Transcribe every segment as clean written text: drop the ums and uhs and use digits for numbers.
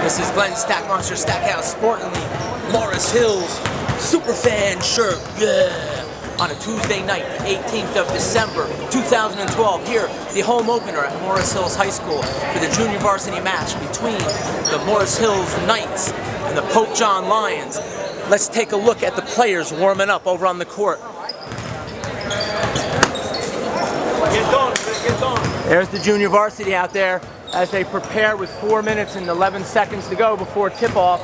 This is Glenn Stackmonster Stackhouse sporting the Morris Hills Superfan shirt, yeah! On a Tuesday night, the 18th of December, 2012, here, the home opener at Morris Hills High School for the junior varsity match between the Morris Hills Knights and the Pope John Lions. Let's take a look at the players warming up over on the court. There's the junior varsity out there as they prepare with 4 minutes and 11 seconds to go before tip-off.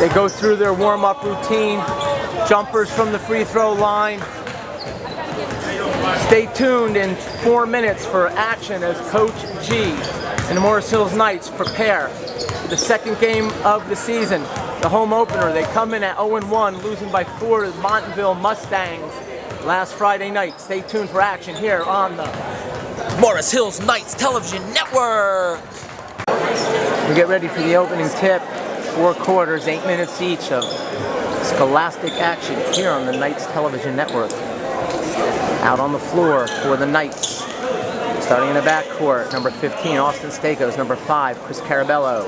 They go through their warm-up routine, jumpers from the free throw line. Stay tuned in 4 minutes for action as Coach G and the Morris Hills Knights prepare for the second game of the season, the home opener. They come in at 0-1, losing by 4 to the Montville Mustangs last Friday night. Stay tuned for action here on the Morris Hills Knights Television Network. We get ready for the opening tip. 4 quarters, 8 minutes each of scholastic action here on the Knights Television Network. Out on the floor for the Knights. Starting in the backcourt, number 15, Austin Stakos. Number 5, Chris Carabello.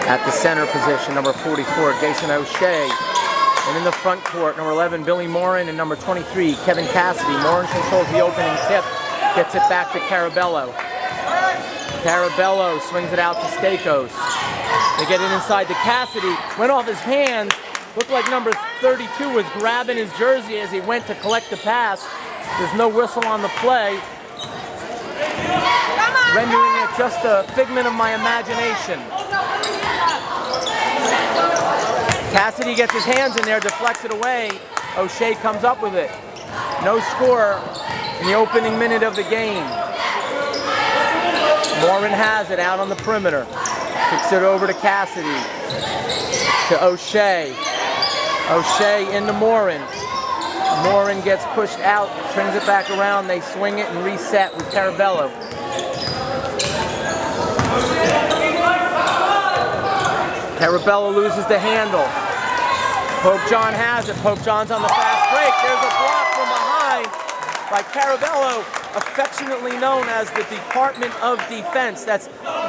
At the center position, number 44, Jason O'Shea. And in the front court, number 11, Billy Morin, and number 23, Kevin Cassidy. Morin controls the opening tip, gets it back to Carabello. Carabello swings it out to Stakos. They get it inside to Cassidy. Went off his hands. Looked like number 32 was grabbing his jersey as he went to collect the pass. There's no whistle on the play, rendering it just a figment of my imagination. Cassidy gets his hands in there, deflects it away. O'Shea comes up with it. No score in the opening minute of the game. Morin has it out on the perimeter. Kicks it over to Cassidy. To O'Shea. O'Shea into Morin. Morin gets pushed out, turns it back around. They swing it and reset with Carabello. Carabello loses the handle. Pope John has it. Pope John's on the fast break. There's a block from behind by Carabello, affectionately known as the Department of Defense. That's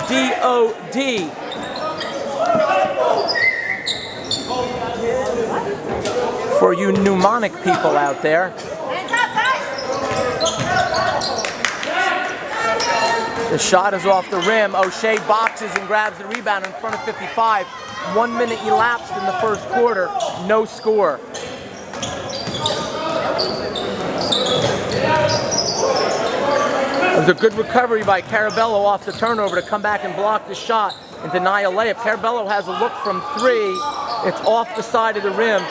DOD. For you mnemonic people out there. The shot is off the rim. O'Shea boxes and grabs the rebound in front of 55. 1 minute elapsed in the first quarter. No score. It was a good recovery by Carabello off the turnover to come back and block the shot and deny a layup. Carabello has a look from 3. It's off the side of the rim.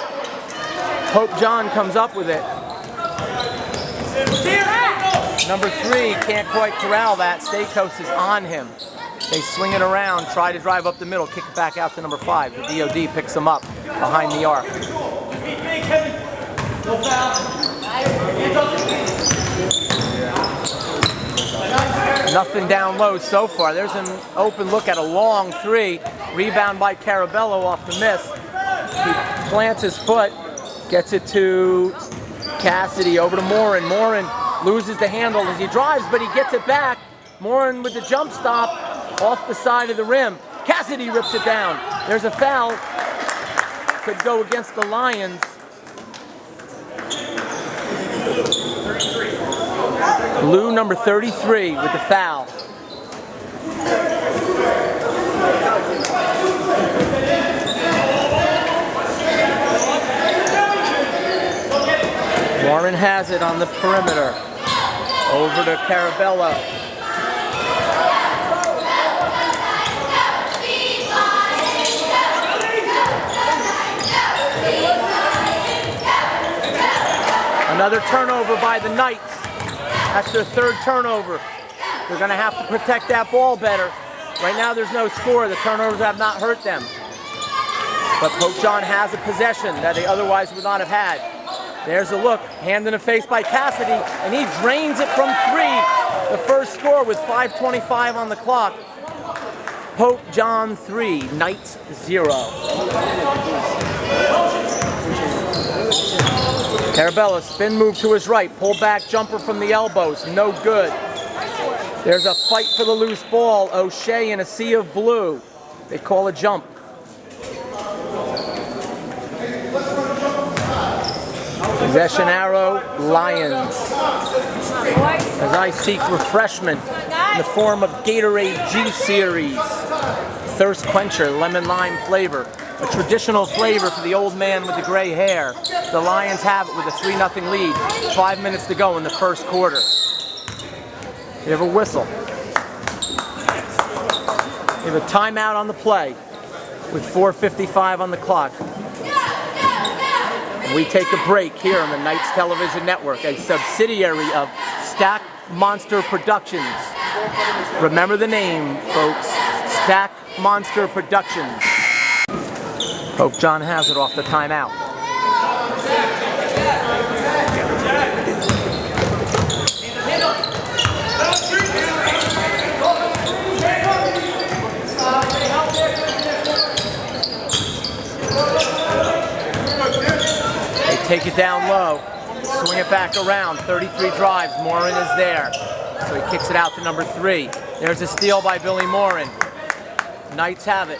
Pope John comes up with it. Number 3 can't quite corral that. Stakos is on him. They swing it around, try to drive up the middle, kick it back out to number 5. The DOD picks him up behind the arc. Nothing down low so far. There's an open look at a long 3. Rebound by Carabello off the miss. He plants his foot, gets it to Cassidy, over to Morin. Morin loses the handle as he drives, but he gets it back. Morin with the jump stop off the side of the rim. Cassidy rips it down. There's a foul. Could go against the Lions. Blue number 33 with the foul. Morin has it on the perimeter. Over to Carabello. Another turnover by the Knights. That's their 3rd turnover. They're going to have to protect that ball better. Right now there's no score. The turnovers have not hurt them. But Pope John has a possession that they otherwise would not have had. There's a look, hand in the face by Cassidy, and he drains it from 3. The first score with 5:25 on the clock. Pope John 3, Knights 0. Carabello, spin move to his right, pull back jumper from the elbows, no good. There's a fight for the loose ball. O'Shea in a sea of blue. They call a jump. Possession arrow, Lions. As I seek refreshment in the form of Gatorade Juice Series. Thirst quencher, lemon lime flavor. A traditional flavor for the old man with the gray hair. The Lions have it with a 3-0 lead. 5 minutes to go in the first quarter. We have a whistle. We have a timeout on the play with 4:55 on the clock. And we take a break here on the Knights Television Network, a subsidiary of Stack Monster Productions. Remember the name, folks. Stack Monster Productions. Pope John has it off the timeout. They take it down low, swing it back around, 33 drives, Morin is there. So he kicks it out to number 3. There's a steal by Billy Morin. Knights have it.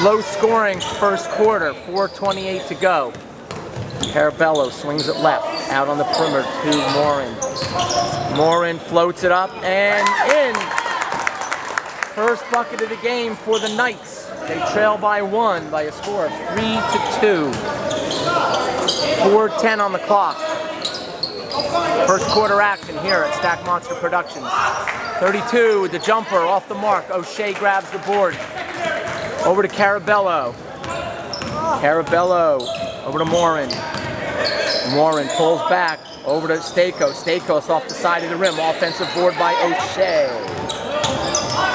Low scoring first quarter, 4:28 to go. Carabello swings it left, out on the perimeter to Morin. Morin floats it up and in. First bucket of the game for the Knights. They trail by 1 by a score of 3-2. 4:10 on the clock. First quarter action here at Stack Monster Productions. 32 with the jumper off the mark. O'Shea grabs the board. Over to Carabello. Carabello over to Morin. Morin pulls back over to Stakos. Stakos off the side of the rim. Offensive board by O'Shea.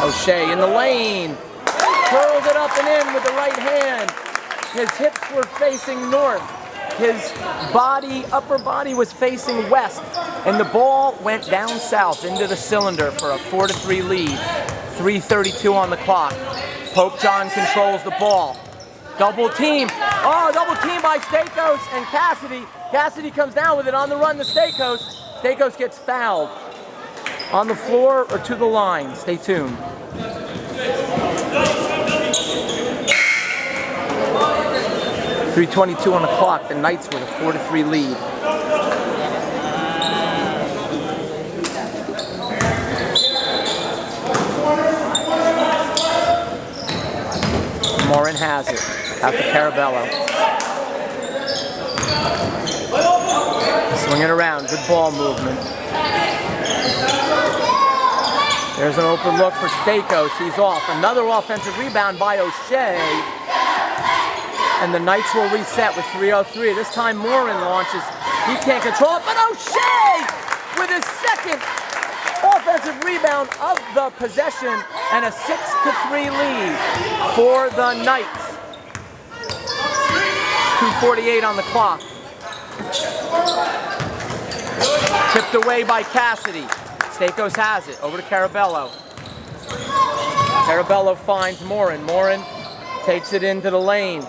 O'Shea in the lane. Curled it up and in with the right hand. His hips were facing north. His body, upper body was facing west. And the ball went down south into the cylinder for a 4-3 lead. 3:32 on the clock. Pope John controls the ball. Double team. Oh, double team by Stakos and Cassidy. Cassidy comes down with it on the run to Stakos. Stakos gets fouled. On the floor or to the line. Stay tuned. .322 on the clock. The Knights with a 4-3 lead. Morin has it. Out to Carabello. Swing it around. Good ball movement. There's an open look for Stakos. He's off. Another offensive rebound by O'Shea. And the Knights will reset with 3:03. This time Morin launches. He can't control it, but O'Shea with his second offensive rebound of the possession and a 6-3 lead for the Knights. 2:48 on the clock. Tipped away by Cassidy. Stakos has it. Over to Carabello. Carabello finds Morin. Morin takes it into the lane.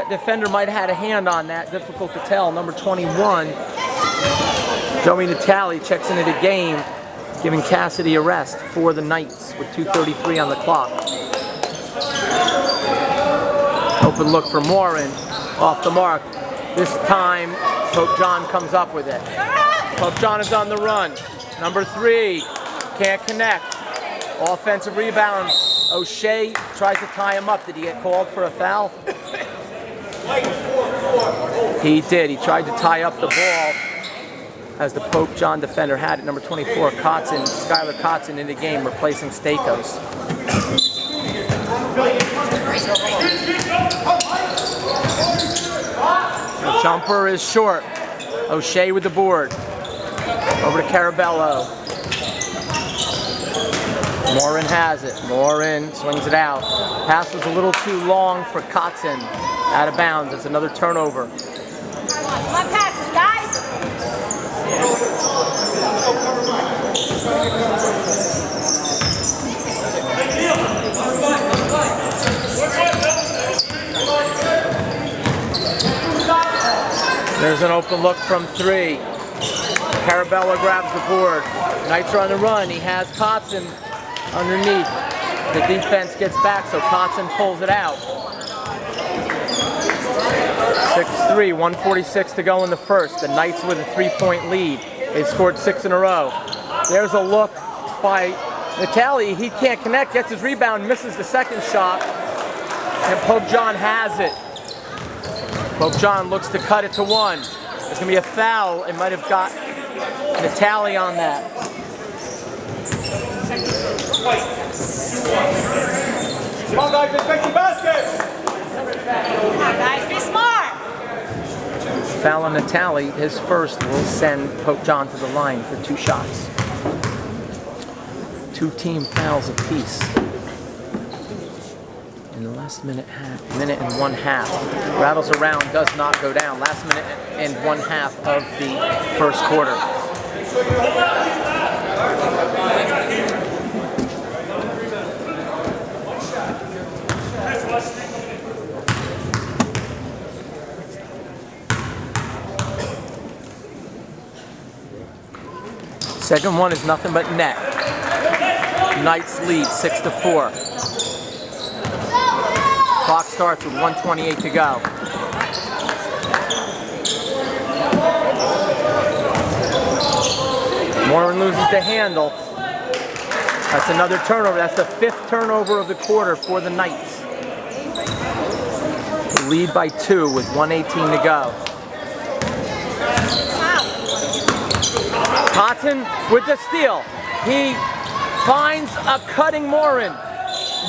Defender might have had a hand on that. Difficult to tell. Number 21. Joey Natale checks into the game, giving Cassidy a rest for the Knights with 2:33 on the clock. Open look for Morin, off the mark. This time, Pope John comes up with it. Pope John is on the run. Number 3, can't connect. Offensive rebound. O'Shea tries to tie him up. Did he get called for a foul? He did. He tried to tie up the ball as the Pope John defender had it. Number 24, Kotzen, Skylar Kotzen in the game, replacing Stakos. The jumper is short. O'Shea with the board. Over to Carabello. Morin has it. Morin swings it out. Pass was a little too long for Kotzen. Out of bounds. It's another turnover. Come on, passes, guys. There's an open look from 3. Carabello grabs the board. Knights are on the run. He has Kotzen underneath. The defense gets back, so Kotzen pulls it out. 6-3, 1:46 to go in the first. The Knights with a 3-point lead. They've scored 6 in a row. There's a look by Natali. He can't connect, gets his rebound, misses the second shot, and Pope John has it. Pope John looks to cut it to 1. There's going to be a foul. It might have got Natali on that. Come on, guys, let's make the basket! Come on, guys, be smart. Foul on Natali, his first, will send Pope John to the line for 2 shots. 2 team fouls apiece. In the last minute and 1/2. Rattles around, does not go down. Last minute and 1/2 of the first quarter. Second one is nothing but net. Knights lead 6-4. Clock starts with 1:28 to go. Morin loses the handle. That's another turnover. That's the 5th turnover of the quarter for the Knights. They lead by 2 with 1:18 to go. Kotzen with the steal. He finds a cutting Morin.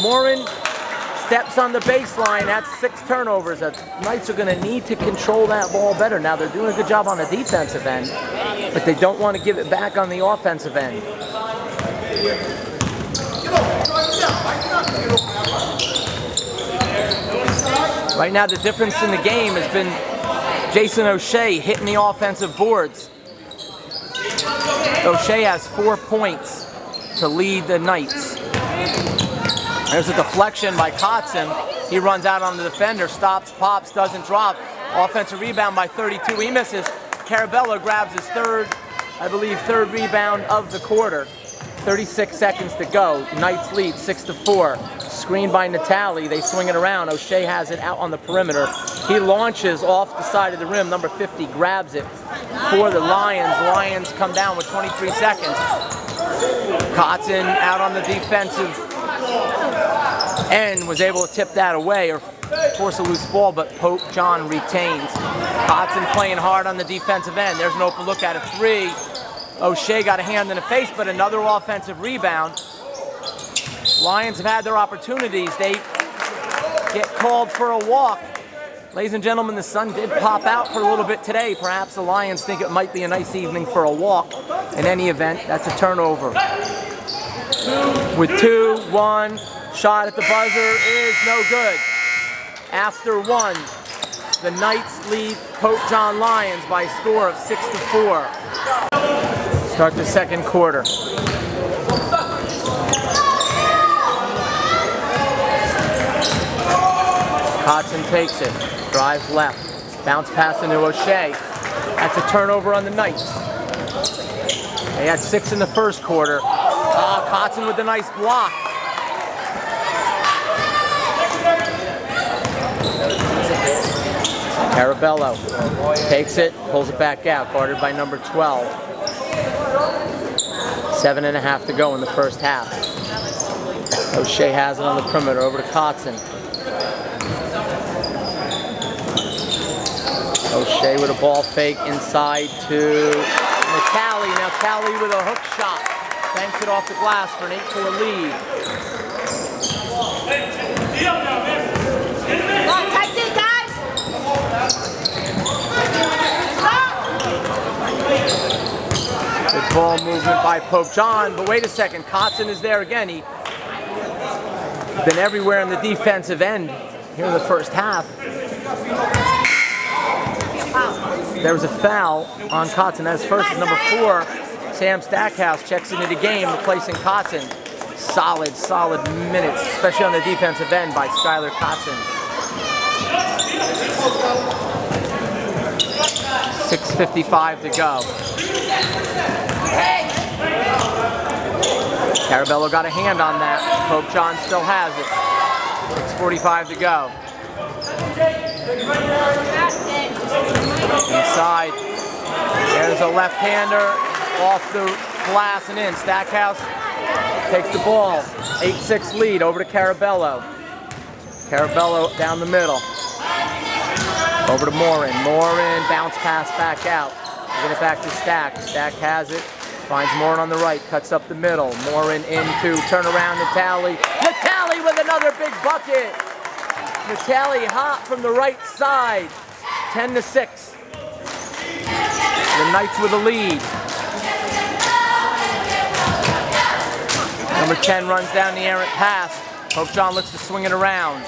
Morin steps on the baseline. That's 6 turnovers. The Knights are going to need to control that ball better. Now they're doing a good job on the defensive end, but they don't want to give it back on the offensive end. Right now the difference in the game has been Jason O'Shea hitting the offensive boards. O'Shea has 4 points to lead the Knights. There's a deflection by Kotzen. He runs out on the defender, stops, pops, doesn't drop. Offensive rebound by 32. He misses. Carabello grabs his third rebound of the quarter. 36 seconds to go. Knights lead 6-4. Screen by Natali. They swing it around. O'Shea has it out on the perimeter. He launches off the side of the rim. Number 50 grabs it for the Lions. Lions come down with 23 seconds. Kotzen out on the defensive end was able to tip that away or force a loose ball, but Pope John retains. Kotzen playing hard on the defensive end. There's an open look at a 3. O'Shea got a hand in the face, but another offensive rebound. Lions have had their opportunities. They get called for a walk. Ladies and gentlemen, the sun did pop out for a little bit today. Perhaps the Lions think it might be a nice evening for a walk. In any event, that's a turnover. With 2-1, shot at the buzzer is no good. After 1, the Knights lead Pope John Lions by a score of 6-4. Start the second quarter. Kotzen takes it, drives left, bounce pass into O'Shea. That's a turnover on the Knights. They had 6 in the first quarter. Kotzen with a nice block. Carabello takes it, pulls it back out, guarded by number 12. 7.5 to go in the first half. O'Shea has it on the perimeter, over to Kotzen. O'Shea with a ball fake inside to Natali. Now Natali with a hook shot. Banks it off the glass for an 8-4 lead. Come on, tight it, guys. Good ball movement by Pope John, but wait a second, Kotzen is there again. He's been everywhere in the defensive end here in the first half. There was a foul on Kotzen. That's first. Number 4, Sam Stackhouse checks into the game, replacing Kotzen. Solid minutes, especially on the defensive end by Skylar Kotzen. 6:55 to go. Carabello got a hand on that. Pope John still has it. 6:45 to go. Inside. There's a left-hander off the glass and in. Stackhouse takes the ball. 8-6 lead over to Carabello. Carabello down the middle. Over to Morin. Morin, bounce pass back out. Get it back to Stack. Stack has it. Finds Morin on the right. Cuts up the middle. Morin into turnaround Natali. Natali with another big bucket. Natali hot from the right side. 10-6. The Knights with a lead. Number 10 runs down the errant pass. Pope John looks to swing it around.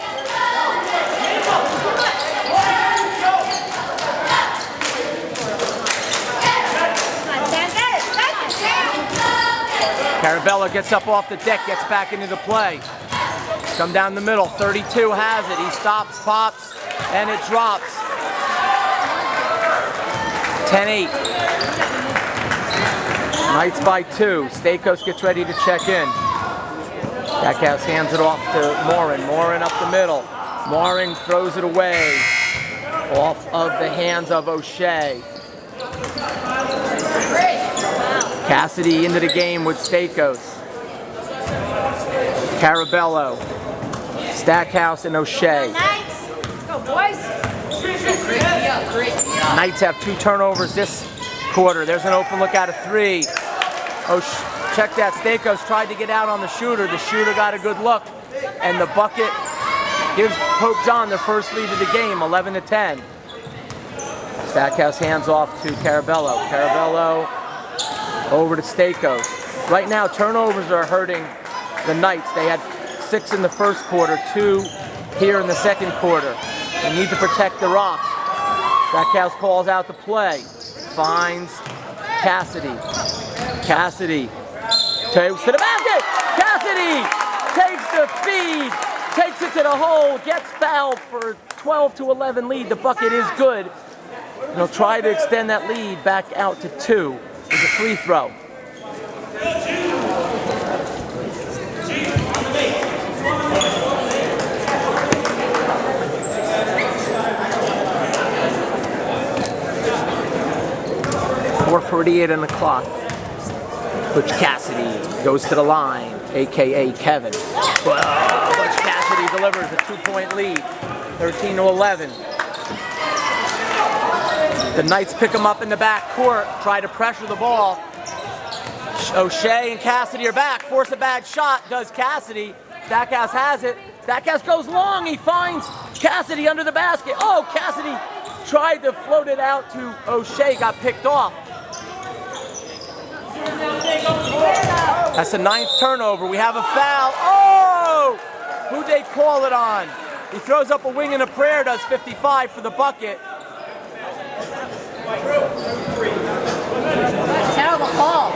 Carabello gets up off the deck, gets back into the play. Come down the middle, 32 has it. He stops, pops, and it drops. 10-8. Knights by 2. Stakos gets ready to check in. Stackhouse hands it off to Morin. Morin up the middle. Morin throws it away. Off of the hands of O'Shea. Cassidy into the game with Stakos. Carabello. Stackhouse and O'Shea. Go, boys. Knights have 2 turnovers this quarter. There's an open look out of 3. Check that. Stakos tried to get out on the shooter. The shooter got a good look. And the bucket gives Pope John their first lead of the game, 11-10. Stackhouse hands off to Carabello. Carabello over to Stakos. Right now, turnovers are hurting the Knights. They had 6 in the first quarter, 2 here in the second quarter. They need to protect the rock. Stackhouse calls out the play. Finds Cassidy. Cassidy takes to the basket. Cassidy takes the feed, takes it to the hole, gets fouled for 12-11 lead. The bucket is good. And he'll try to extend that lead back out to 2 with a free throw. .448 on the clock. Butch Cassidy goes to the line, a.k.a. Kevin. Well, Butch Cassidy delivers a 2-point lead, 13-11. The Knights pick him up in the back court, try to pressure the ball. O'Shea and Cassidy are back, force a bad shot, does Cassidy. Stackhouse has it. Stackhouse goes long, he finds Cassidy under the basket. Oh, Cassidy tried to float it out to O'Shea, got picked off. That's the 9th turnover. We have a foul. Oh! Who'd they call it on? He throws up a wing and a prayer, does 55 for the bucket. Terrible call.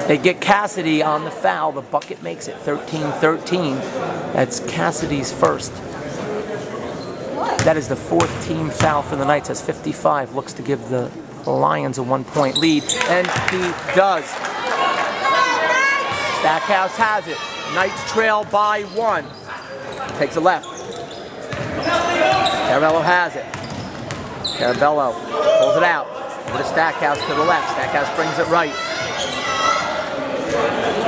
They get Cassidy on the foul. The bucket makes it 13-13. That's Cassidy's first. That is the 4th team foul for the Knights as 55 looks to give the Lions a 1-point lead, and he does. Stackhouse has it. Knights trail by 1. Takes a left. Carabello has it. Carabello pulls it out. Over to Stackhouse to the left. Stackhouse brings it right.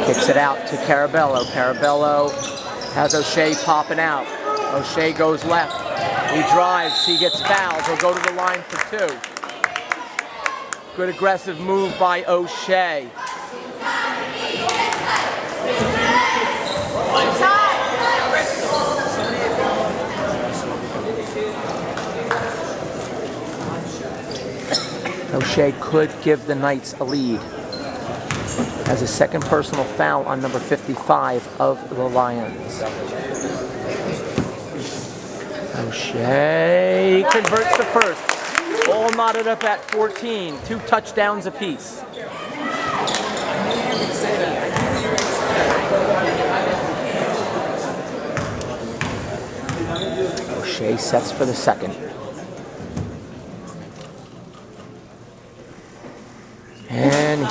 Kicks it out to Carabello. Carabello has O'Shea popping out. O'Shea goes left. He drives. He gets fouled. He'll go to the line for 2. Good aggressive move by O'Shea. O'Shea could give the Knights a lead. Has a second personal foul on number 55 of the Lions. O'Shea converts the first. All knotted up at 14. 2 touchdowns apiece. O'Shea sets for the second.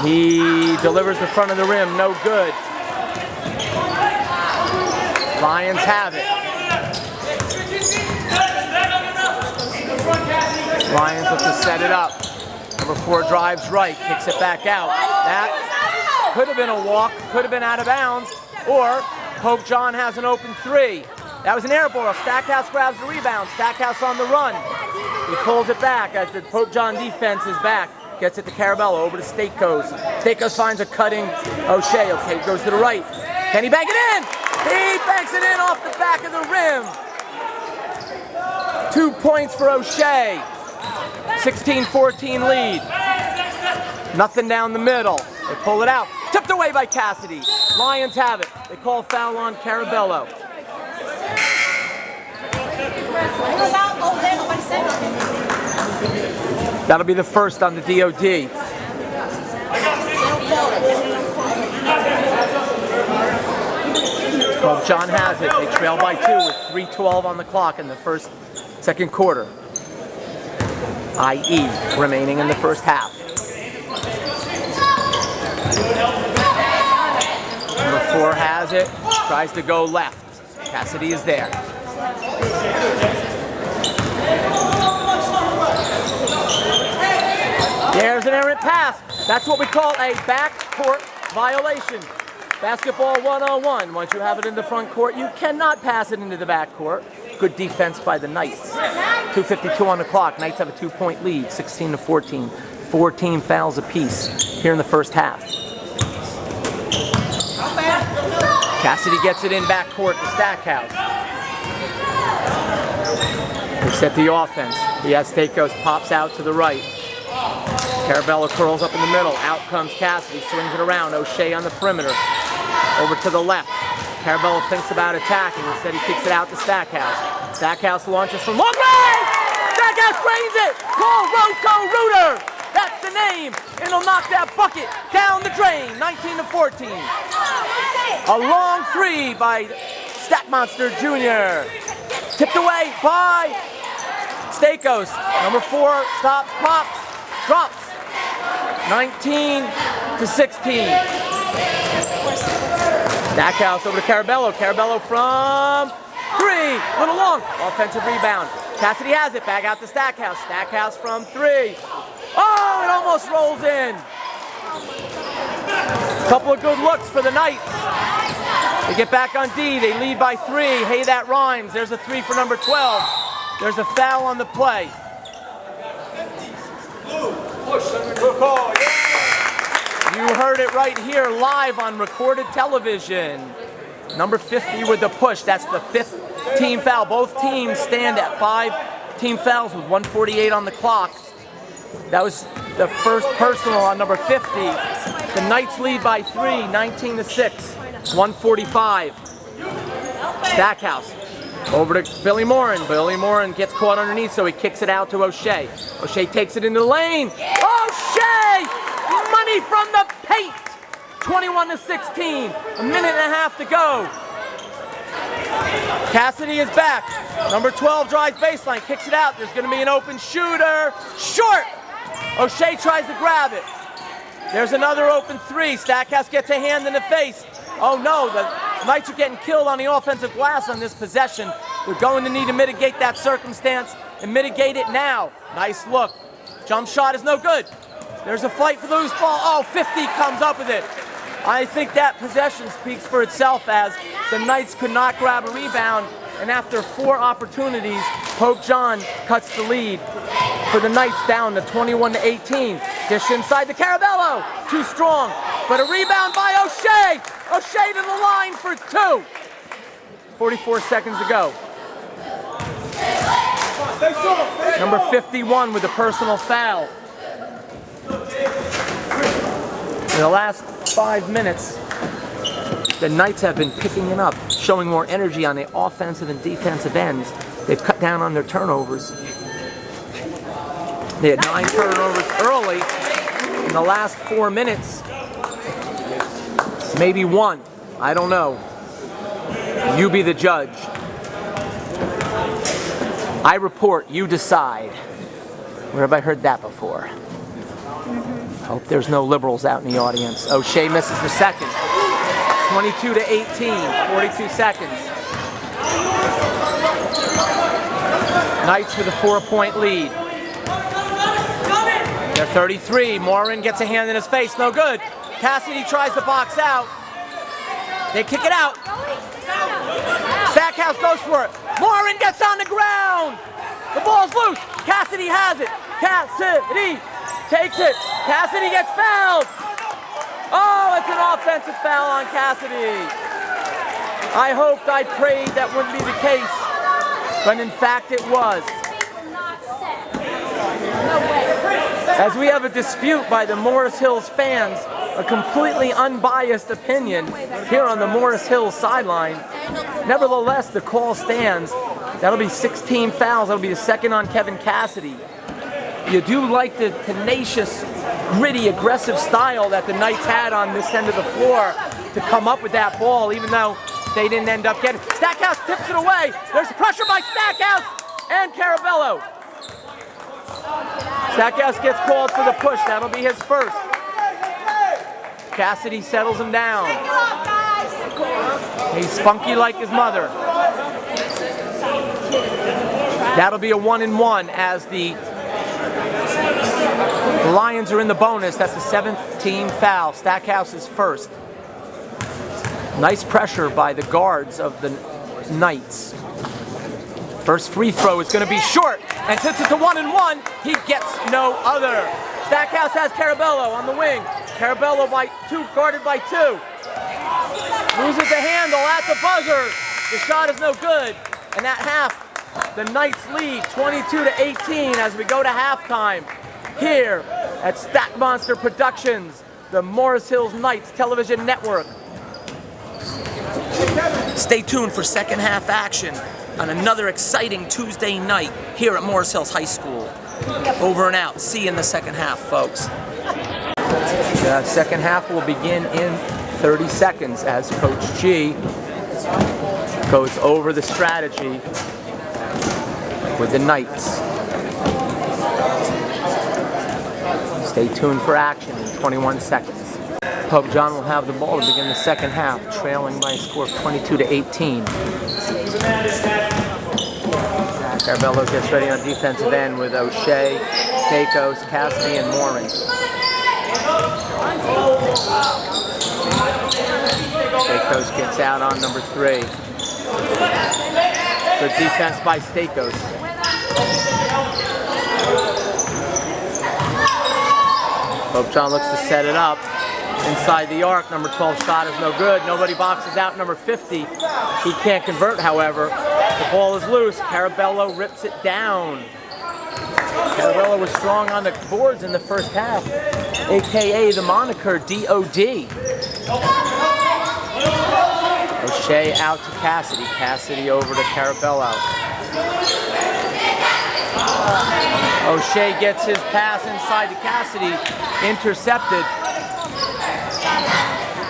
He delivers the front of the rim, no good. Lions have it. Lions look to set it up. Number 4 drives right, kicks it back out. That could have been a walk, could have been out of bounds, or Pope John has an open 3. That was an air ball. Stackhouse grabs the rebound. Stackhouse on the run. He pulls it back as the Pope John defense is back. Gets it to Carabello, over to Stakos. Stakos finds a cutting O'Shea. O'Shea goes to the right. Can he bang it in? He bangs it in off the back of the rim. 2 points for O'Shea. 16-14 lead. Nothing down the middle. They pull it out. Tipped away by Cassidy. Lions have it. They call foul on Carabello. That'll be the first on the DOD. Well, John has it. They trail by 2 with 3:12 on the clock in the second quarter, i.e. remaining in the first half. Number 4 has it, tries to go left. Cassidy is there. There's an errant pass. That's what we call a backcourt violation. Basketball 101. Once you have it in the front court, you cannot pass it into the backcourt. Good defense by the Knights. 2:52 on the clock. Knights have a 2-point lead, 16-14. 14 fouls apiece here in the first half. Cassidy gets it in backcourt to Stackhouse. They set the offense. He has Stakos, pops out to the right. Carabello curls up in the middle. Out comes Cassidy, swings it around. O'Shea on the perimeter. Over to the left. Carabello thinks about attacking. Instead, he kicks it out to Stackhouse. Stackhouse launches from long range! Stackhouse drains it! Call Roto-Rooter! That's the name! And he'll knock that bucket down the drain. 19-14. A long 3 by Stack Monster Jr. Tipped away by Stakos. Number 4 stops, pops, drops. 19-16. Stackhouse over to Carabello. Carabello from 3. Little long. Offensive rebound. Cassidy has it. Back out to Stackhouse. Stackhouse from 3. Oh, it almost rolls in. Couple of good looks for the Knights. They get back on D. They lead by 3. Hey, that rhymes. There's a 3 for number 12. There's a foul on the play. You heard it right here live on recorded television. Number 50 with the push. That's the 5th team foul. Both teams stand at 5 team fouls with 1:48 on the clock. That was the first personal on number 50. The Knights lead by 3, 19-6, 1:45. Stackhouse over to Billy Morin. Billy Morin gets caught underneath, so he kicks it out to O'Shea. O'Shea takes it into the lane. O'Shea! Money from the paint! 21-16. A minute and a half to go. Cassidy is back. Number 12 drives baseline, kicks it out. There's going to be an open shooter. Short! O'Shea tries to grab it. There's another open 3. Stackhouse gets a hand in the face. Oh no, the Knights are getting killed on the offensive glass on this possession. They're going to need to mitigate that circumstance and mitigate it now. Nice look. Jump shot is no good. There's a fight for the loose ball. Oh, 50 comes up with it. I think that possession speaks for itself as the Knights could not grab a rebound, and after 4 opportunities, Pope John cuts the lead for the Knights down to 21-18. Dish inside to Carabello. Too strong, but a rebound by O'Shea. O'Shea to the line for 2. 44 seconds to go. Number 51 with a personal foul. In the last 5 minutes, the Knights have been picking it up, showing more energy on the offensive and defensive ends. They've cut down on their turnovers. They had 9 turnovers early. In the last 4 minutes, maybe 1. I don't know. You be the judge. I report, you decide. Where have I heard that before? Hope there's no liberals out in the audience. O'Shea misses the second. 22 to 18, 42 seconds. Knights with a 4-point lead. They're 33. Morin gets a hand in his face. No good. Cassidy tries to box out. They kick it out. Stackhouse goes for it. Morin gets on the ground. The ball's loose. Cassidy has it. Cassidy takes it. Cassidy gets fouled. Oh, it's an offensive foul on Cassidy. I hoped, I prayed that wouldn't be the case, but in fact it was. As we have a dispute by the Morris Hills fans, a completely unbiased opinion here on the Morris Hills sideline. Nevertheless, the call stands. That'll be 16 fouls. That'll be the second on Kevin Cassidy. You do like the tenacious, gritty, aggressive style that the Knights had on this end of the floor to come up with that ball, even though they didn't end up getting it. Stackhouse tips it away. There's pressure by Stackhouse and Carabello. Stackhouse gets called for the push. That'll be his first. Cassidy settles him down. He's spunky like his mother. That'll be a 1-and-1 as the Lions are in the bonus. That's the 7th team foul. Stackhouse is first. Nice pressure by the guards of the Knights. First free throw is going to be short, and since it's a 1-and-1, he gets no other. Stackhouse has Carabello on the wing. Carabello by 2, guarded by 2. Loses the handle at the buzzer. The shot is no good, and at half, the Knights lead 22 to 18 as we go to halftime here at Stack Monster Productions, the Morris Hills Knights television network. Stay tuned for second half action on another exciting Tuesday night here at Morris Hills High School. Over and out. See you in the second half, folks. The second half will begin in 30 seconds as Coach G goes over the strategy with the Knights. Stay tuned for action in 21 seconds. Pope John will have the ball to begin the second half, trailing by a score of 22 to 18. Carabello gets ready on defensive end with O'Shea, Stakos, Cassidy, and Morin. Stakos gets out on number 3. Good defense by Stakos. Pope John looks to set it up. Inside the arc, number 12 shot is no good. Nobody boxes out number 50. He can't convert, however. The ball is loose. Carabello rips it down. Carabello was strong on the boards in the first half, aka the moniker DOD. O'Shea out to Cassidy. Cassidy over to Carabello. O'Shea gets his pass inside to Cassidy. Intercepted.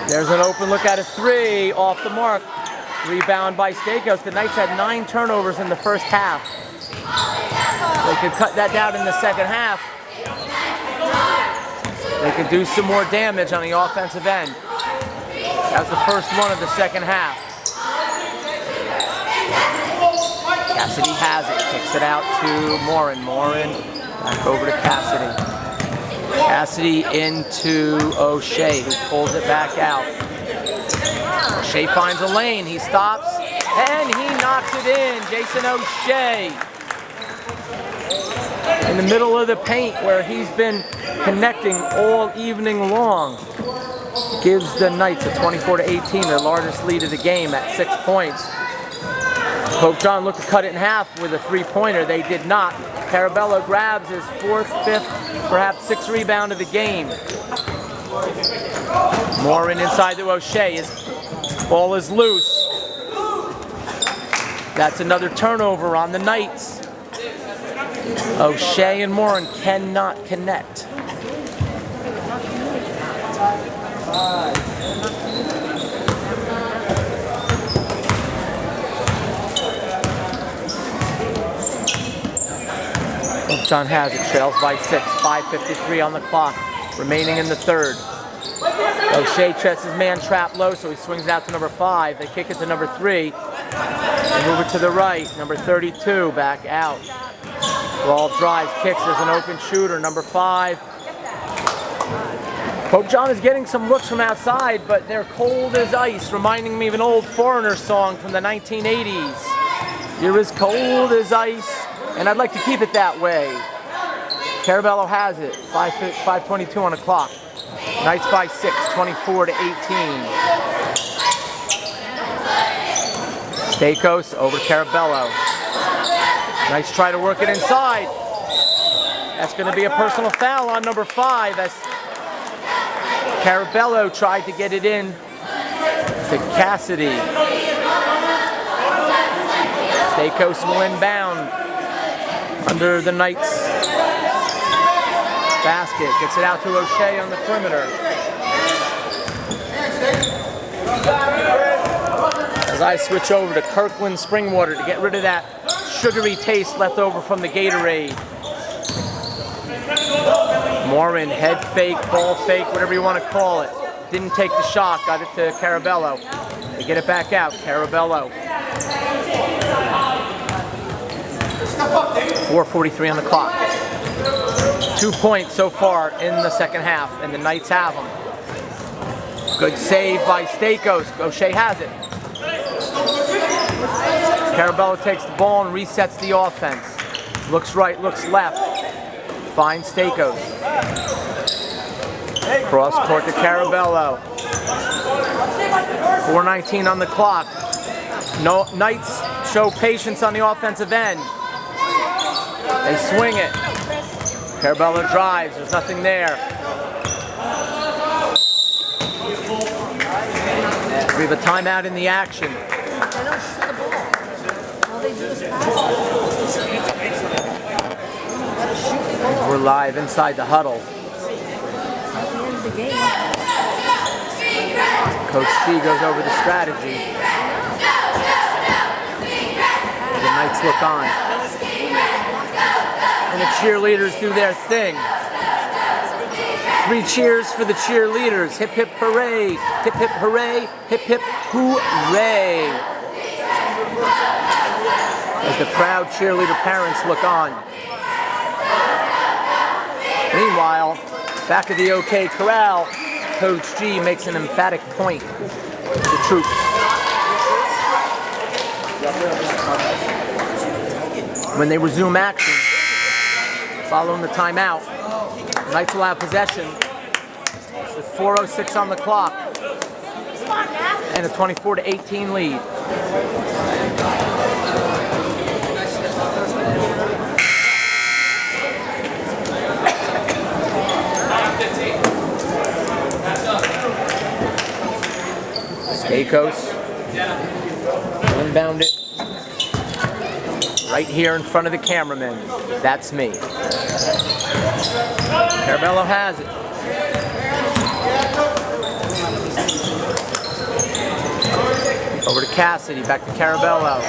There's an open look at a 3, off the mark. Rebound by Stakos. The Knights had 9 turnovers in the first half. They could cut that down in the second half. They could do some more damage on the offensive end. That's the first one of the second half. Cassidy has it. Kicks it out to Morin. Morin back over to Cassidy. Cassidy into O'Shea, who pulls it back out. O'Shea finds a lane. He stops, and he knocks it in. Jason O'Shea. In the middle of the paint, where he's been connecting all evening long. Gives the Knights a 24 to 18, their largest lead of the game at 6 points. Pope John looked to cut it in half with a 3-pointer. They did not. Carabello grabs his 4th, 5th, perhaps 6th rebound of the game. Morin inside to O'Shea. His ball is loose. That's another turnover on the Knights. O'Shea and Morin cannot connect. John has it, trails by 6, 5:53 on the clock. remaining in the third. O'Shea checks his man trap low, so he swings it out to number 5. They kick it to number 3. They move it to the right. Number 32 back out. Ball drives, kicks. There's an open shooter. Number 5. Pope John is getting some looks from outside, but they're cold as ice, reminding me of an old Foreigner song from the 1980s. You're as cold as ice, and I'd like to keep it that way. Carabello has it. 5:22 on the clock. Knights by 6, 24 to 18. Stakos over Carabello. Knights try to work it inside. That's going to be a personal foul on number 5 as Carabello tried to get it in to Cassidy. Stakos will inbound under the Knights basket. Gets it out to O'Shea on the perimeter. As I switch over to Kirkland Springwater to get rid of that sugary taste left over from the Gatorade. Morin, head fake, ball fake, whatever you want to call it. Didn't take the shot, got it to Carabello. They get it back out, Carabello. 4:43 on the clock. 2 points so far in the second half, and the Knights have them. Good save by Stakos. O'Shea has it. Carabello takes the ball and resets the offense. Looks right, looks left. Finds Stakos. Cross court to Carabello. 4:19 on the clock. No, Knights show patience on the offensive end. They swing it. Carabello drives. There's nothing there. We have a timeout in the action. They don't shoot the ball. All they do is pass. We're live inside the huddle. At the end of the game. Coach C goes over the strategy. The Knights look on. And the cheerleaders do their thing. 3 cheers for the cheerleaders. Hip hip hooray, hip hip hooray, hip hip hooray. As the proud cheerleader parents look on. Meanwhile, back at the OK Corral, Coach G makes an emphatic point to the troops. When they resume action, following the timeout, Knights will have possession with 4:06 on the clock and a 24 to 18 lead. Stakos inbound it right here in front of the cameraman. That's me. Carabello has it. Over to Cassidy, back to Carabello.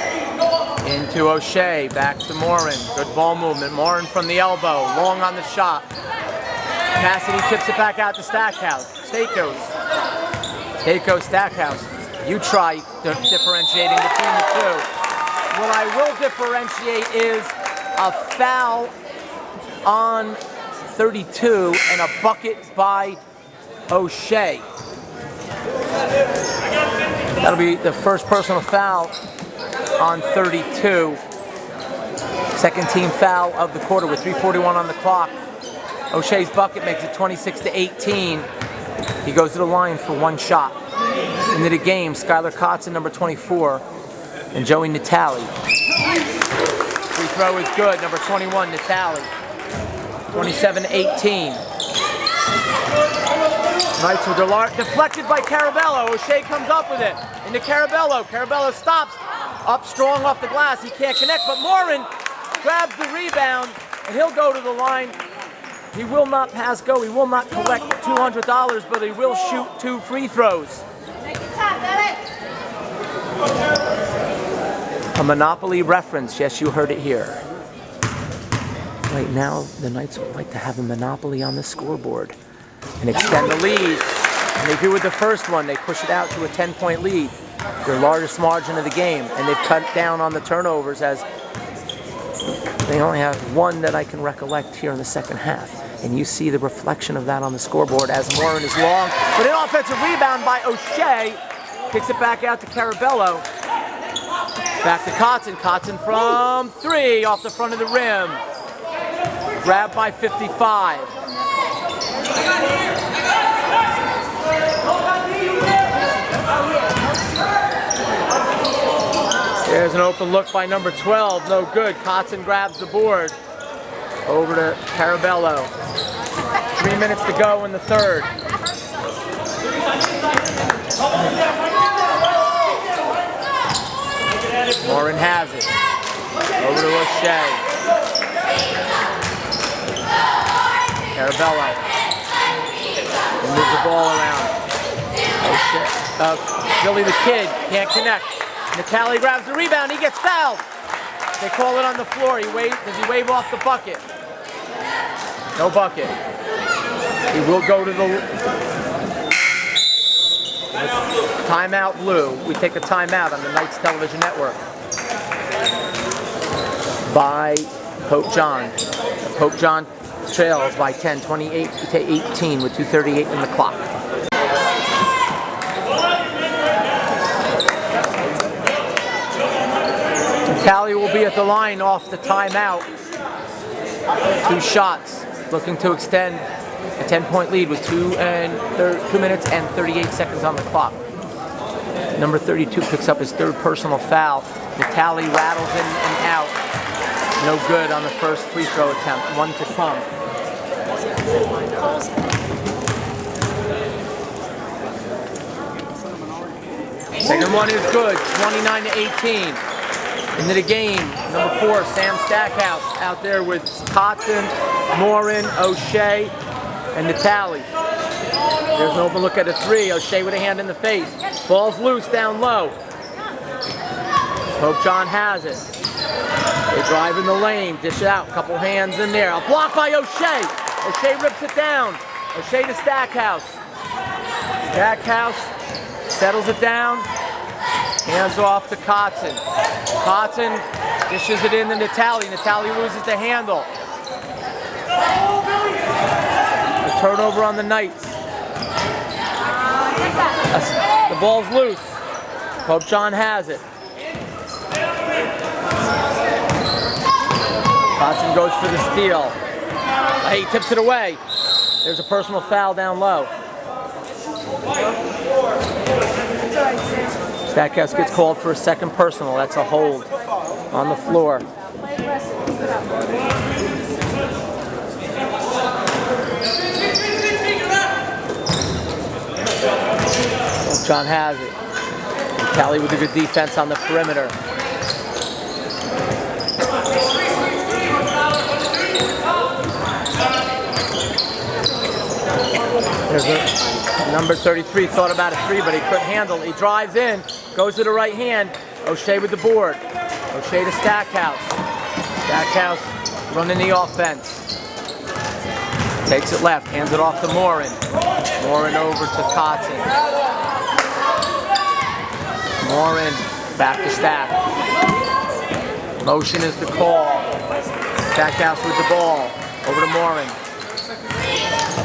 Into O'Shea, back to Morin. Good ball movement. Morin from the elbow, long on the shot. Cassidy tips it back out to Stackhouse. Stakos, Stackhouse. You try differentiating between the two. What I will differentiate is a foul on 32 and a bucket by O'Shea. That'll be the first personal foul on 32. Second team foul of the quarter with 3:41 on the clock. O'Shea's bucket makes it 26 to 18. He goes to the line for 1 shot. Into the game, Skylar Kotzen, number 24, and Joey Natali. Free throw is good, number 21, Natali. 27 to 18. Knights with deflected by Carabello. O'Shea comes up with it. Into Carabello. Carabello stops. Up strong off the glass. He can't connect, but Morin grabs the rebound, and he'll go to the line. He will not pass go. He will not collect $200, but he will shoot 2 free throws. A Monopoly reference. Yes, you heard it here. Right now, the Knights would like to have a Monopoly on the scoreboard. and extend the lead. And they do with the first one. They push it out to a 10-point lead, their largest margin of the game, and they've cut down on the turnovers as they only have one that I can recollect here in the second half. And you see the reflection of that on the scoreboard as Morin is long. But an offensive rebound by O'Shea. Kicks it back out to Carabello. Back to Kotzen. Kotzen from 3 off the front of the rim. Grabbed by 55. There's an open look by number 12. No good. Kotzen grabs the board. Over to Carabello. 3 minutes to go in the third. Morin has it. Over to O'Shea. Carabello. They move the ball around. O'Shea. Billy the Kid can't connect. Natali grabs the rebound. He gets fouled. They call it on the floor. Does he wave off the bucket? No bucket. He will go to the timeout blue. We take a timeout on the Knights Television Network by Pope John. Pope John trails by 10, 28 to 18 with 2:38 in the clock. Tally will be at the line off the timeout. 2 shots, looking to extend a 10-point lead with 2 minutes and 38 seconds on the clock. Number 32 picks up his 3rd personal foul. Natali rattles in and out. No good on the first free throw attempt. 1 to some. Second one is good. 29 to 18. Into the game, number 4, Sam Stackhouse out there with Kotzen, Morin, O'Shea, and Natali. There's an open look at a 3. O'Shea with a hand in the face. Ball's loose down low. Pope John has it. They drive in the lane, dish it out, couple hands in there. A block by O'Shea. O'Shea rips it down. O'Shea to Stackhouse. Stackhouse settles it down. Hands off to Kotzen. Kotzen dishes it in to Natali. Natali loses the handle. A turnover on the Knights. The ball's loose. Pope John has it. Kotzen goes for the steal. He tips it away. There's a personal foul down low. Stackhouse gets called for a second personal. That's a hold on the floor. John has it. Tally with a good defense on the perimeter. There's a number 33 thought about a 3, but he couldn't handle it. He drives in, goes to the right hand. O'Shea with the board. O'Shea to Stackhouse. Stackhouse running the offense. Takes it left, hands it off to Morin. Morin over to Kotzen. Morin back to Stack. Motion is the call. Stackhouse with the ball. Over to Morin.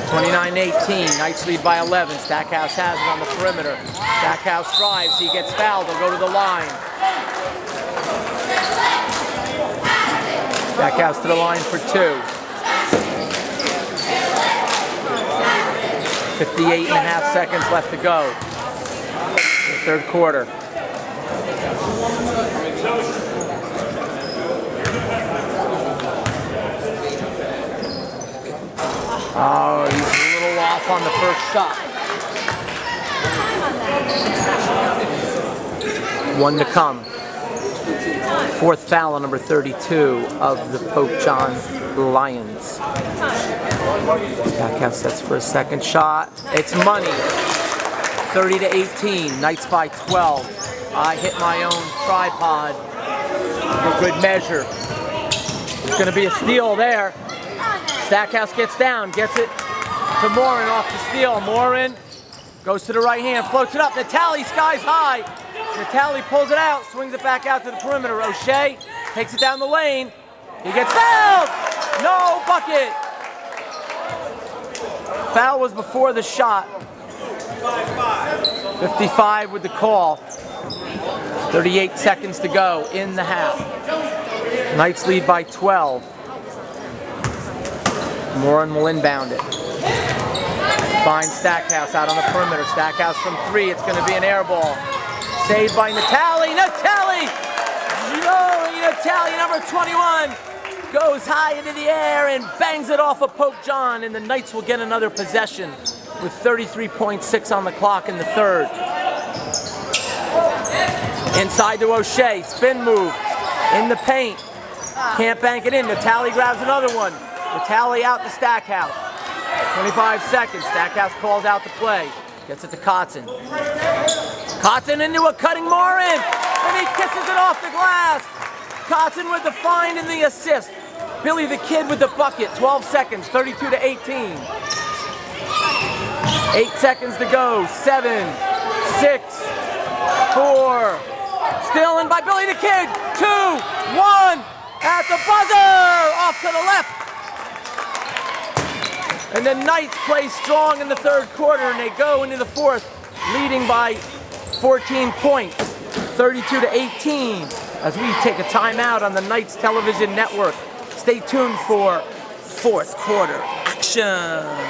29-18, Knights lead by 11. Stackhouse has it on the perimeter. Stackhouse drives, he gets fouled, they'll go to the line. Stackhouse to the line for 2. 58.5 seconds left to go in the third quarter. Oh, he's a little off on the first shot. 1 to come. 4th foul on number 32 of the Pope John Lions. Stackhouse sets for a second shot. It's money. 30 to 18. Knights by 12. I hit my own tripod for good measure. There's going to be a steal there. Stackhouse gets down, gets it to to Morin off the steal. Morin goes to the right hand, floats it up. Natali skies high. Natali pulls it out, swings it back out to the perimeter. O'Shea takes it down the lane. He gets fouled! No bucket! Foul was before the shot. 55 with the call. 38 seconds to go in the half. Knights lead by 12. Morin will inbound it. Finds Stackhouse out on the perimeter. Stackhouse from 3. It's going to be an air ball. Saved by Natali. Natali! Natali, number 21, goes high into the air and bangs it off of Pope John, and the Knights will get another possession with 33.6 on the clock in the third. Inside to O'Shea, spin move, in the paint. Can't bank it in. Natali grabs another one. Natali out to Stackhouse. 25 seconds. Stackhouse calls out the play. Gets it to Kotzen. Kotzen into a cutting Morin, and he kisses it off the glass. Kotzen with the find and the assist. Billy the Kid with the bucket. 12 seconds, 32 to 18. 8 seconds to go. 7, 6, 4. Still in by Billy the Kid. 2, 1. At the buzzer. Off to the left. And the Knights play strong in the third quarter, and they go into the fourth, leading by 14 points, 32 to 18, as we take a timeout on the Knights television network. Stay tuned for fourth quarter action. Yeah.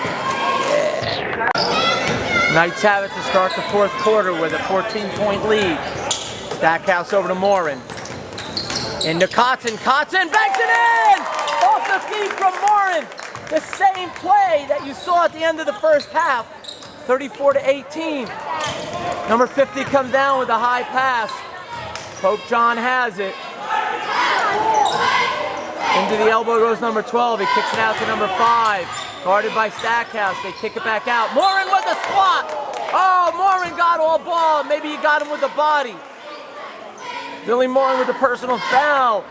Knights have it to start the fourth quarter with a 14-point lead. Stackhouse over to Morin. Into Kotzen. Kotzen banks it in! Off the feet from Morin. The same play that you saw at the end of the first half. 34 to 18. Number 50 comes down with a high pass. Pope John has it. Into the elbow goes number 12. He kicks it out to number 5. Guarded by Stackhouse. They kick it back out. Morin with the swat. Oh, Morin got all ball. Maybe he got him with the body. Billy Morin with the personal foul.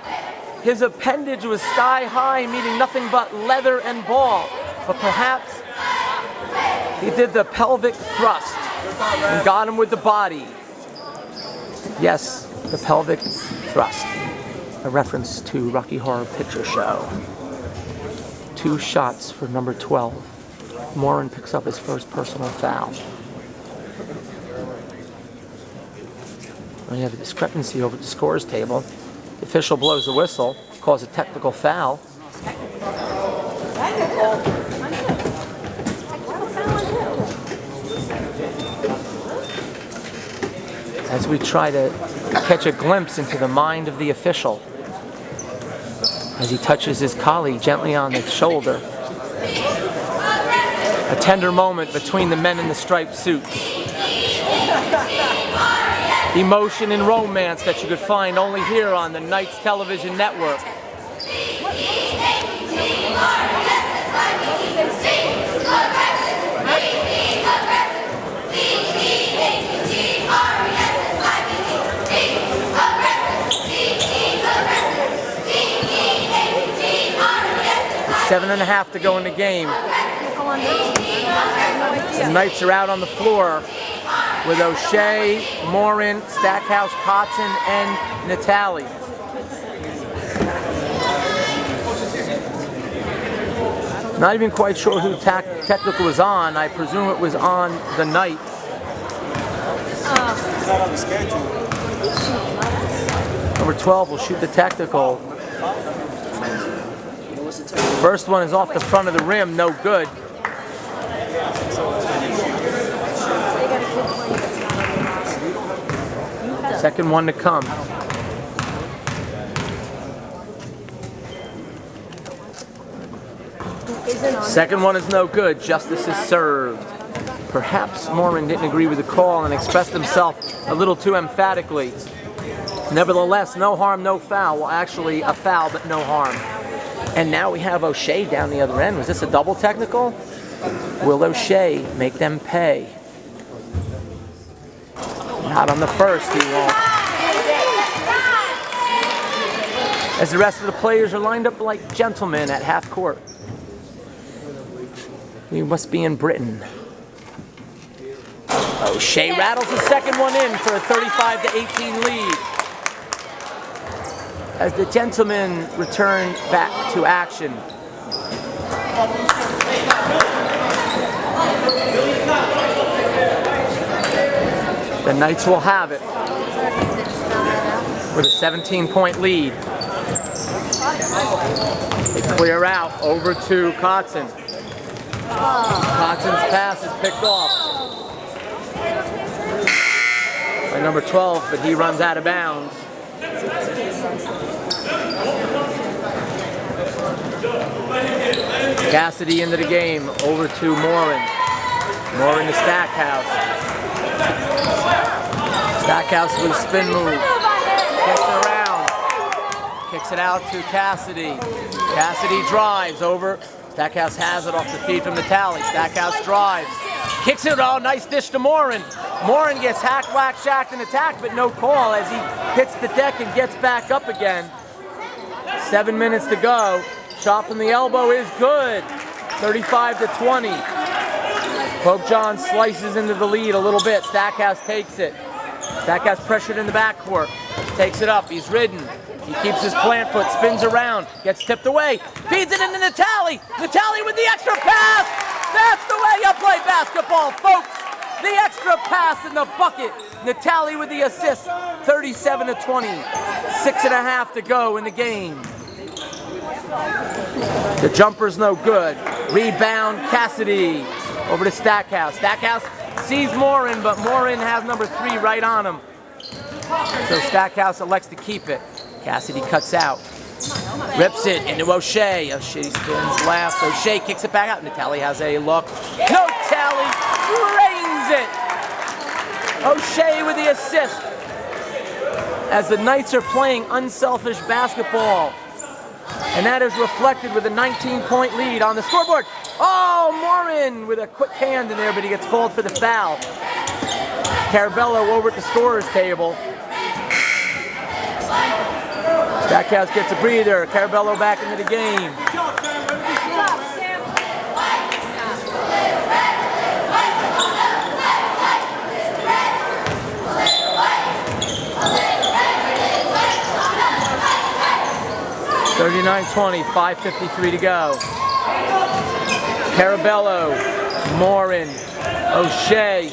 His appendage was sky high, meaning nothing but leather and ball. But perhaps he did the pelvic thrust and got him with the body. Yes, the pelvic thrust. A reference to Rocky Horror Picture Show. 2 shots for number 12. Morin picks up his first personal foul. We have a discrepancy over the scores table. The official blows the whistle, calls a technical foul. As we try to catch a glimpse into the mind of the official, as he touches his colleague gently on the shoulder. A tender moment between the men in the striped suits. Emotion and romance that you could find only here on the Knights television network. It's 7.5 to go in the game. The Knights are out on the floor with O'Shea, Morin, Stackhouse, Kotzen, and Natali. Not even quite sure who technical was on. I presume it was on the Knights. It's not on the schedule. Number 12 will shoot the technical. First one is off the front of the rim, no good. Second one to come. Second one is no good. Justice is served. Perhaps Morin didn't agree with the call and expressed himself a little too emphatically. Nevertheless, no harm, no foul. Well, actually, a foul, but no harm. And now we have O'Shea down the other end. Was this a double technical? Will O'Shea make them pay? Not on the first, he won't. As the rest of the players are lined up like gentlemen at half court. We must be in Britain. O'Shea rattles the second one in for a 35-18 lead. As the gentlemen return back to action. The Knights will have it with a 17-point lead. They clear out over to Kotzen. Kotzen's pass is picked off by number 12, but he runs out of bounds. Cassidy into the game, over to Morin. Morin to Stackhouse. Stackhouse with a spin move. Gets it around. Kicks it out to Cassidy. Cassidy drives over. Stackhouse has it off the feed from Natali. Stackhouse drives. Kicks it, oh, nice dish to Morin. Morin gets hacked, whacked, shacked, and attacked, but no call as he hits the deck and gets back up again. 7 minutes to go. Shot from the elbow is good. 35-20. Pope John slices into the lead a little bit. Stackhouse takes it. Stackhouse pressured in the backcourt. Takes it up. He's ridden. He keeps his plant foot, spins around, gets tipped away, feeds it into Natali. Natali with the extra pass. That's the way you play basketball, folks. The extra pass in the bucket. Natali with the assist. 37-20. 6.5 to go in the game. The jumper's no good. Rebound, Cassidy. Over to Stackhouse. Stackhouse sees Morin, but Morin has number 3 right on him. So Stackhouse elects to keep it. Cassidy cuts out. Rips it into O'Shea. O'Shea spins left. O'Shea kicks it back out. Natali has a look. Natali drains it. O'Shea with the assist. As the Knights are playing unselfish basketball. And that is reflected with a 19-point lead on the scoreboard. Oh, Morin with a quick hand in there, but he gets called for the foul. Carabello over at the scorer's table. Stackhouse gets a breather. Carabello back into the game. $39-20, 5:53 to go. Carabello, Morin, O'Shea,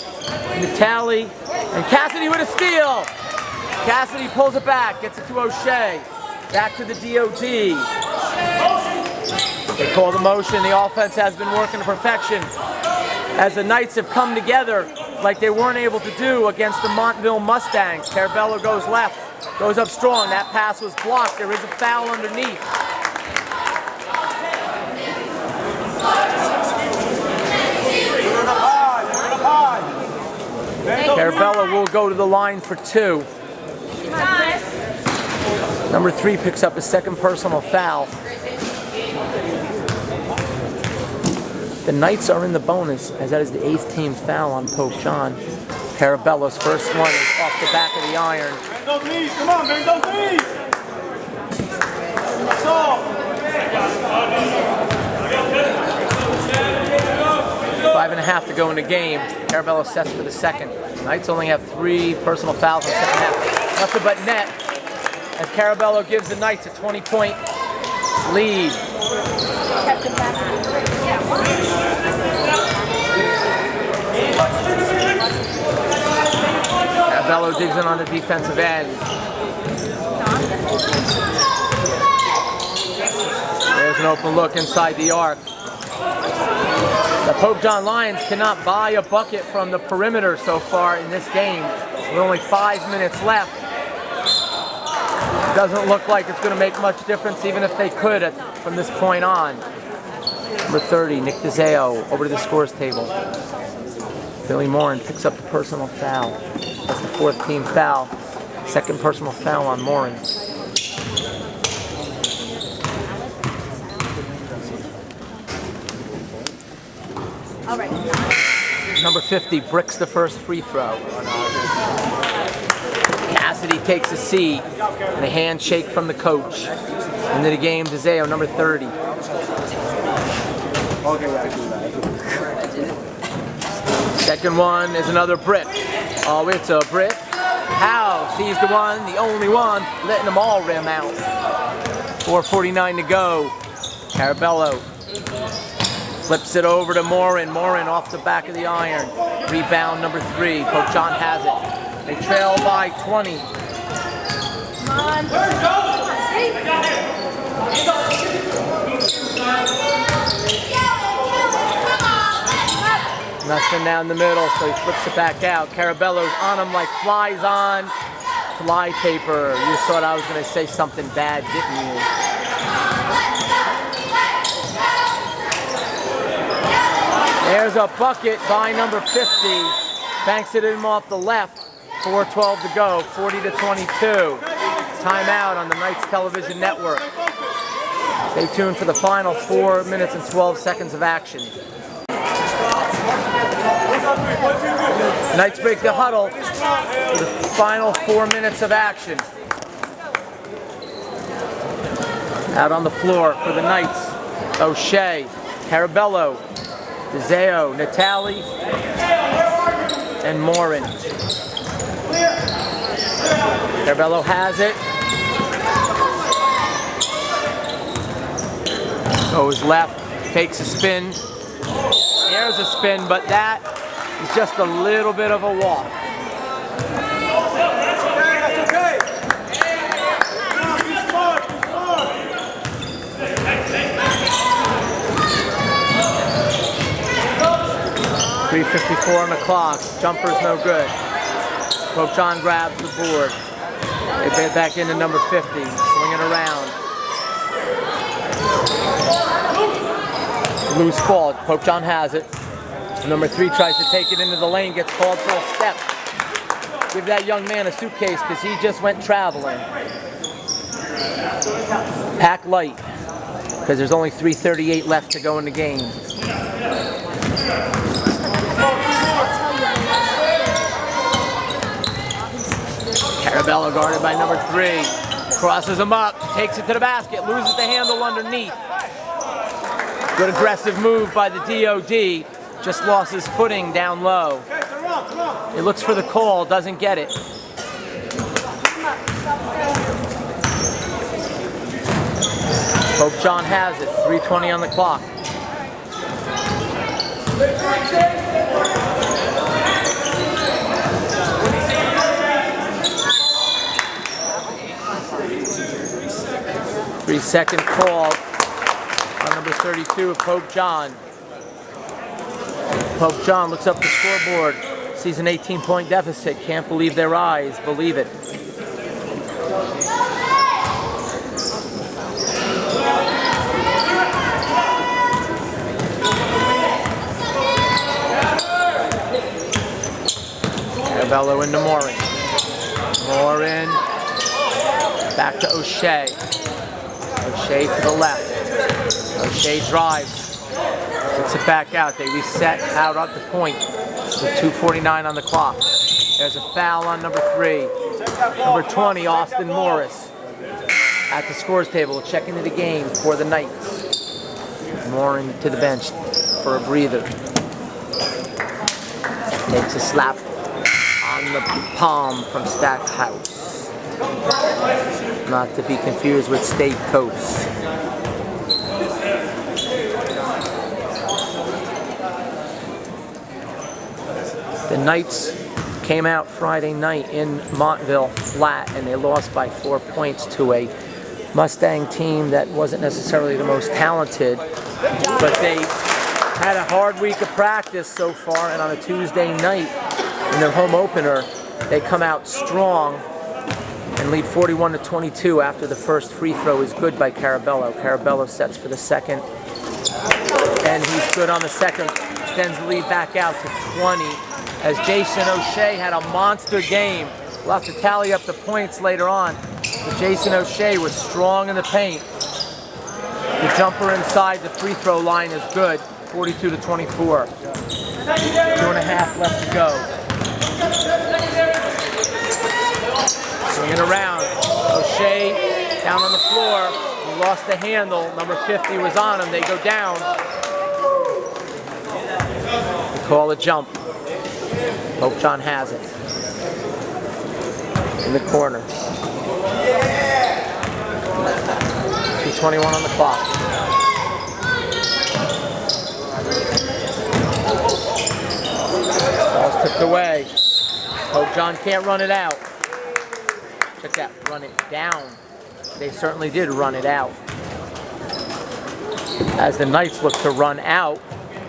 Natali, and Cassidy with a steal. Cassidy pulls it back, gets it to O'Shea. Back to the DOD. They call the motion. The offense has been working to perfection as the Knights have come together like they weren't able to do against the Montville Mustangs. Carabello goes left, goes up strong. That pass was blocked. There is a foul underneath. Carabello will go to the line for 2. Number 3 picks up his second personal foul. The Knights are in the bonus as that is the 8th team foul on Pope John. Carabello's first one is off the back of the iron. Bend those knees, come on, bend those knees. That's all. 5.5 to go in the game. Carabello sets for the second. Knights only have 3 personal fouls in the second half. Nothing but net as Carabello gives the Knights a 20-point lead. Carabello digs in on the defensive end. There's an open look inside the arc. The Pope John Lions cannot buy a bucket from the perimeter so far in this game. With only 5 minutes left. It doesn't look like it's going to make much difference even if they could from this point on. Number 30, Nick DeZeo, over to the scores table. Billy Morin picks up the personal foul. That's the 4th team foul. Second personal foul on Morin. All right. Number 50 bricks the first free throw. Cassidy takes a seat and a handshake from the coach. Into the game, DeZeo, number 30. Second one is another brick. Oh, it's a brick. Howe sees the one, the only one, letting them all rim out. 4:49 to go. Carabello flips it over to Morin. Morin off the back of the iron. Rebound number 3. Pope John has it. They trail by 20. Come on. Nothing down the middle, so he flips it back out. Carabello's on him like flies on fly paper. You thought I was going to say something bad, didn't you? There's a bucket by number 50. Banks it in off the left. 4:12 to go, 40-22. Timeout on the Knights Television Network. Stay tuned for the final 4 minutes and 12 seconds of action. Knights break the huddle for the final 4 minutes of action. Out on the floor for the Knights, O'Shea, Carabello, DeZeo, Natali, and Morin. Carabello has it. Goes left, takes a spin. There's a spin, but that is just a little bit of a walk. That's okay. 3:54 on the clock. Jumper's no good. Pope John grabs the board. They get back into number 50. Swing it around. Loose ball. Pope John has it. Number 3 tries to take it into the lane, gets called for a step. Give that young man a suitcase because he just went traveling. Pack light because there's only 3:38 left to go in the game. Carabello guarded by number 3. Crosses him up, takes it to the basket, loses the handle underneath. Good aggressive move by the DOD. Just lost his footing down low. He looks for the call, doesn't get it. Pope John has it, 3:20 on the clock. Three-second call on number 32 of Pope John. Pope John looks up the scoreboard, sees an 18-point deficit. Can't believe their eyes, believe it. Carabello into Morin. Morin back to O'Shea. O'Shea to the left. O'Shea drives. Puts it back out. They reset out at the point with 2:49 on the clock. There's a foul on number 3. Number 20, Austin Morris, at the scores table, check into the game for the Knights. Morin to the bench for a breather. Takes a slap on the palm from Stackhouse. Not to be confused with State Coast. The Knights came out Friday night in Montville flat, and they lost by 4 points to a Mustang team that wasn't necessarily the most talented, but they had a hard week of practice so far, and on a Tuesday night in their home opener, they come out strong and lead 41-22 after the first free throw is good by Carabello. Carabello sets for the second, and he's good on the second, extends the lead back out to 20. As Jason O'Shea had a monster game. We'll have to tally up the points later on. But Jason O'Shea was strong in the paint. The jumper inside the free throw line is good, 42-24. 2.5 left to go. Swinging around. O'Shea down on the floor. He lost the handle. Number 50 was on him. They go down. They call a jump. Pope John has it. In the corner. 2:21 on the clock. Ball's tipped away. Pope John can't run it out. Check that, run it down. They certainly did run it out. As the Knights look to run out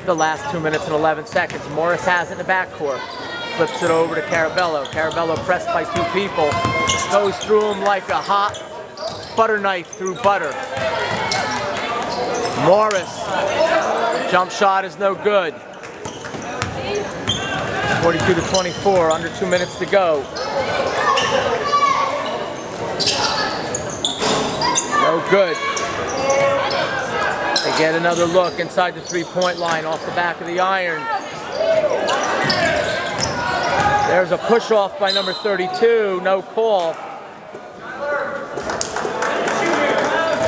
the last 2 minutes and 11 seconds. Morris has it in the backcourt. Flips it over to Carabello. Carabello pressed by 2 people. Goes through him like a hot butter knife through butter. Morris. Jump shot is no good. 42-24, under 2 minutes to go. No good. They get another look inside the 3-point line off the back of the iron. There's a push-off by number 32, no call.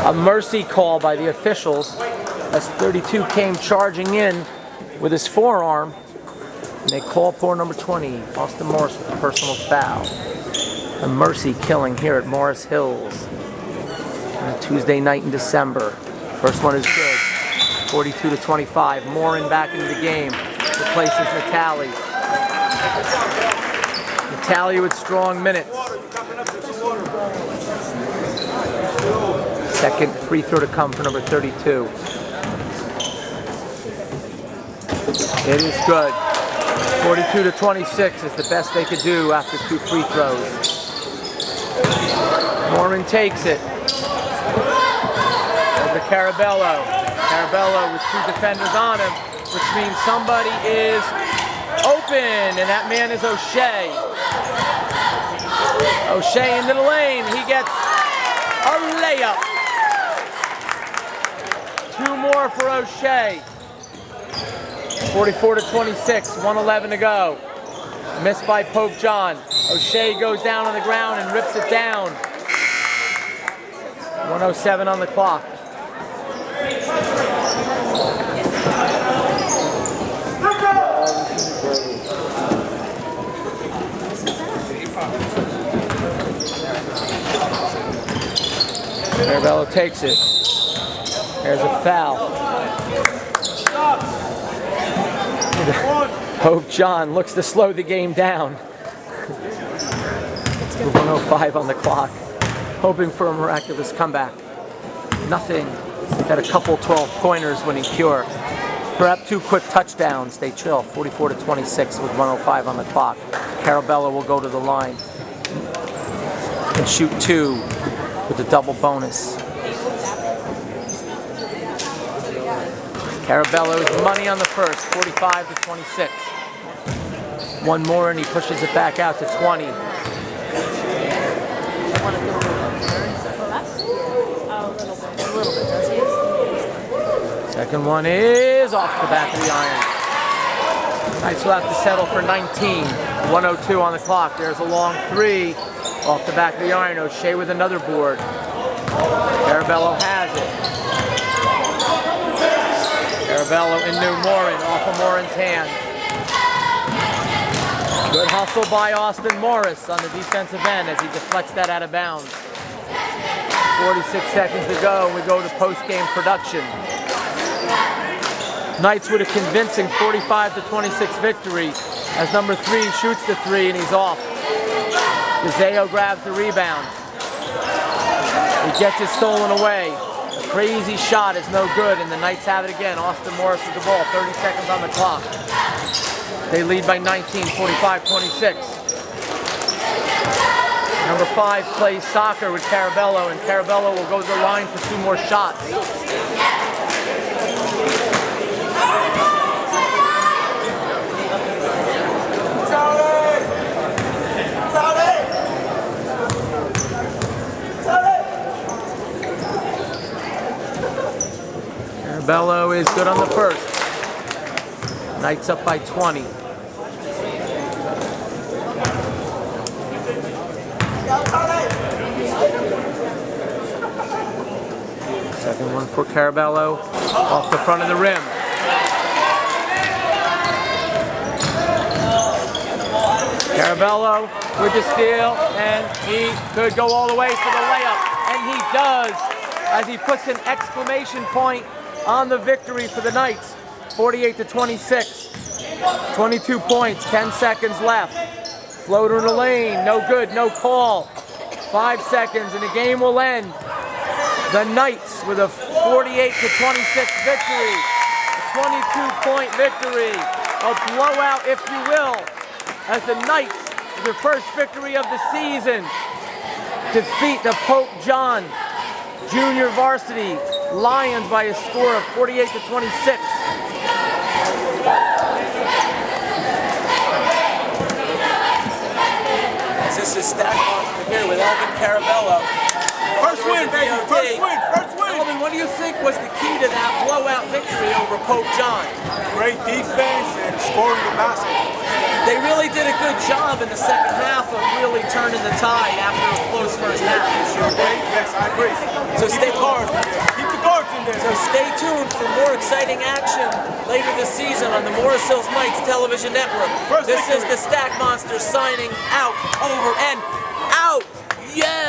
A mercy call by the officials as 32 came charging in with his forearm. And they call poor number 20, Austin Morris, with a personal foul. A mercy killing here at Morris Hills on a Tuesday night in December. First one is good. 42-25. Morin back into the game. Replaces Natali. Natali with strong minutes. Second free throw to come for number 32. It is good. 42-26 is the best they could do after 2 free throws. Morin takes it. Over to Carabello. Carabello with 2 defenders on him, which means somebody is open, and that man is O'Shea. O'Shea into the lane. He gets a layup. 2 more for O'Shea. 44-26, 1:11 to go. Missed by Pope John. O'Shea goes down on the ground and rips it down. 1:07 on the clock. Carabello takes it. There's a foul. Pope John looks to slow the game down. 1:05 on the clock. Hoping for a miraculous comeback. Nothing. Had a couple 12-pointers winning pure. Perhaps 2 quick touchdowns. They chill. 44-26 with 1:05 on the clock. Carabello will go to the line and shoot 2 with a double bonus. Carabello's money on the first, 45-26. 1 more and he pushes it back out to 20. Second one is off the back of the iron. Knights will have to settle for 19. 1:02 on the clock. There's a long 3 off the back of the iron. O'Shea with another board. Carabello has it. Carabello into Morin, off of Morin's hands. Good hustle by Austin Morris on the defensive end as he deflects that out of bounds. 46 seconds to go, and we go to post-game production. Knights with a convincing 45-26 victory as number 3 shoots the 3 and he's off. DeZeo grabs the rebound. He gets it stolen away. A crazy shot is no good, and the Knights have it again. Austin Morris with the ball, 30 seconds on the clock. They lead by 19, 45-26. Number 5 plays soccer with Carabello, and Carabello will go to the line for 2 more shots. Carabello is good on the first. Knights up by 20. Second one for Carabello, off the front of the rim. Caravello with the steal, and he could go all the way for the layup, and he does, as he puts an exclamation point on the victory for the Knights. 48-26, 22 points, 10 seconds left. Floater in the lane, no good, no call. 5 seconds, and the game will end. The Knights with a 48-26 victory, a 22-point victory, a blowout, if you will, as the Knights, with their first victory of the season, defeat the Pope John Junior Varsity Lions by a score of 48-26. This is Stack Monster here with Elvin Caravello. First win, baby. First win. First win. Elvin, what do you think was the key to that blowout victory over Pope John? Great defense and scoring the basket. They really did a good job in the second half of really turning the tide after a close first half. Sure, great. Yes, I agree. So stay cards in there. Keep the cards in there. So stay tuned for more exciting action later this season on the Morris Hills Knights television network. This is the Stack Monster signing out, over and out. Yeah!